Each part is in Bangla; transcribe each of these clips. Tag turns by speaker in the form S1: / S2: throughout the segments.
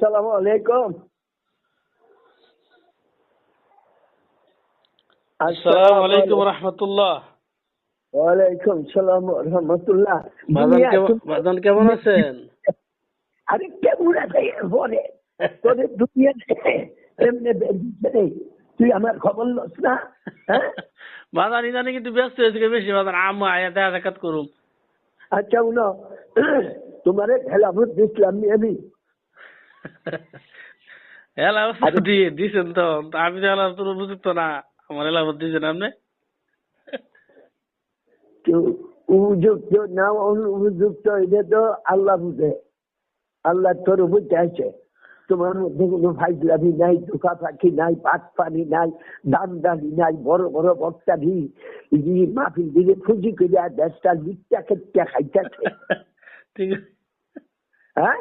S1: আসসালামু আলাইকুম।
S2: আসসালামু আলাইকুম রহমতুল্লাহ।
S1: ওয়ালাইকুম সালাম রহমতুল্লাহ।
S2: বাজান কেমন আছেন?
S1: আরে কেমন আছে বলে তোদের দুনিয়াতে এমনি নেই, তুই আমার খবর লস না? হ্যাঁ
S2: বাজান ইদানি কিন্তু ব্যস্ত হয়েছে বেশি বাজান, আম্মা আয়া দেখা সাক্ষাৎ করুম।
S1: আচ্ছা উনো তোমার খেলাফত দিচ্ছিলাম আমি।
S2: এলাবত দিয়ে দিছেন তো, আমি তো এলাবত উপযুক্ত না, আমার এলাবত দিয়েছেন আপনি।
S1: কেউ উপযুক্ত না অনুপযুক্ত এটা তো আল্লাহ বুঝে, আল্লাহ তোর বুঝতে আছে। তোমার মধ্যে কোনো ফাইজলামি নাই, ধোকা পাখি নাই, পাক পানি নাই, দামদানি নাই, বড় বড় বক্তানি মাহফিল দিকে ফুজি করে দেশটা লিখটা খেটটা খাইতেছে।
S2: ঠিক আছে।
S1: হ্যাঁ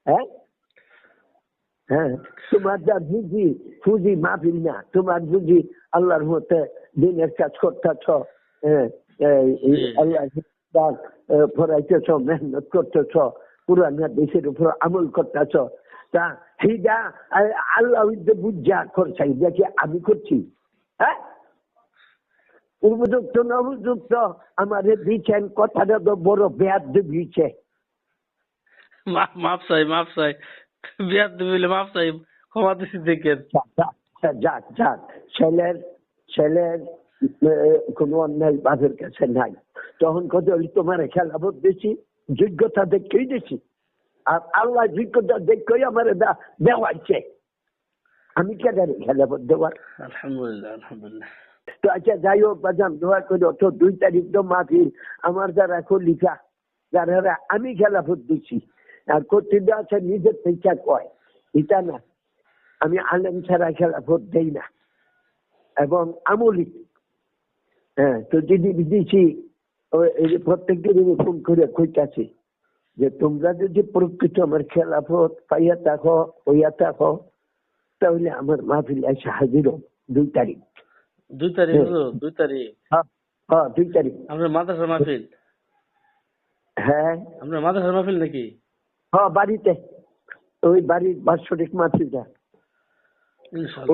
S1: হ্যাঁ হ্যাঁ, তোমার যা বুঝি ফুজি মাহফিল না, তোমার বুঝি আল্লাহর মতে দিনের কাজ করতেছ, আল্লাহ পড়াইতেছ, মেহনত করতেছ, পুরানা দেশের উপর আমল করতেছ। তা সেইটা আল্লাহ বুঝা করছাই দেখে আমি করছি। হ্যাঁ উপযুক্ত না উপযুক্ত আমাদের দিচ্ছেন, কথাটা তো বড় বেয়াদ দিচ্ছে।
S2: মাপ চাই, মাপ চাই, বিয়ার দিলে মাপ চাই, ক্ষমা দিচ্ছি দেখেন।
S1: যাক যাক, ছেলের ছেলের কোনো অন্যায় বাপের কাছে নাই। তখন কত তোমার খেলাফত দিছি যোগ্যতা দেখেই দিছি, আর আল্লাহ যোগ্যতা দেখেই আমার দেওয়াইছে। আমি কে জানি খেলাফত দেওয়ার।
S2: আলহামদুলিল্লাহ আলহামদুলিল্লাহ।
S1: তো আচ্ছা যাই হোক বাজান, দোয়া করে তো 2 তারিখ তো মাহফিল, আমার যারা খলিফা যারা আমি খেলাফত দিছি, আর কর্তৃত্ব আছে নিজের থেকে কয় এটা না, আমি আলেম ছাড়া খেলাফত দেই না এবং আমলি। হ্যাঁ, তো যদি দিছি প্রত্যেকদিন ফোন করে কইতাছি যে তোমরা যদি প্রকৃত আমার খেলাফত পাইয়া থাকো হইয়া থাকো, তাহলে আমার মাহফিল এসে হাজির 2 তারিখ।
S2: 2 তারিখ হলো, 2 তারিখ।
S1: হ্যাঁ হ্যাঁ 2 তারিখ।
S2: আপনার মাদ্রাসার মাহফিল?
S1: হ্যাঁ
S2: আপনার মাদ্রাসার মাহফিল নাকি?
S1: হ্যাঁ বাড়িতে, ওই বাড়ির বাৎসরিক মাহফিলটা।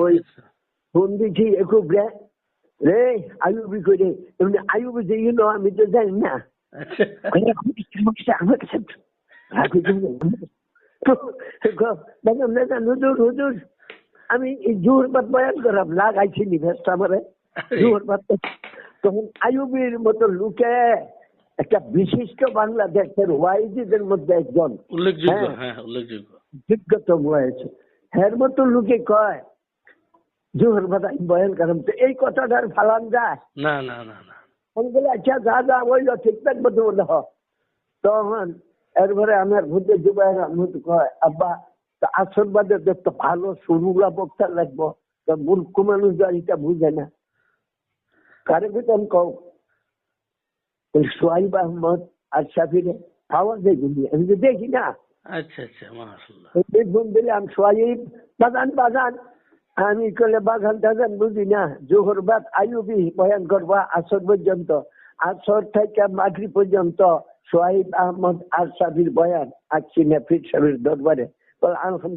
S1: ওই ফোন দিচ্ছি একটু রে আয়ুবি করে, এমনি আয়ুবি যে আমি তো জানি না। আমার কাছে হুজুর আমি জোহর বাদ বয়ান করাম, লাগাইছি নিভেস্ট আমারে জোহর বাদ। তখন আয়ুবির মতো লোকে একটা বিশিষ্ট বাংলাদেশের ওয়াইজিদের মধ্যে একজন
S2: উল্লেখযোগ্য, হ্যাঁ উল্লেখযোগ্য
S1: যোগ্যতম হয়েছে, এর মতো লোকে কয় জোহর বাদ বয়ান করাম, তো এই কথাটার ফালান যায়
S2: না না না না।
S1: বলে আচ্ছা যা যা বললো ঠিকঠাক মতো বলে হ। তখন এরপরে আমার ভূতে যুবাইরা মতো কয় আব্বা আসর বাদে দেখতো ভালো সুরুলা বক্তা লাগবো, তো মূর্খ মানুষ এটা বুঝে না। কারে বেতন কও সোহাইব আহমদ আর শাফিরে পাওয়া যায় কিন্তু আমি তো দেখি না।
S2: আচ্ছা আচ্ছা, মাশাআল্লাহ।
S1: ফোন দিলাম সোহাইব বাগান বাগান, আমি কলে বাগান টাগান বুঝি না, জোহর বাদ আইয়ুবি বয়ান করবা আসর পর্যন্ত, আসর থেকে মাগরিব পর্যন্ত সোহাইব আহমদ আর শাফির বয়ান আসছি না পীর সাহেবের দরবারে। আলহামদুলিল্লাহ।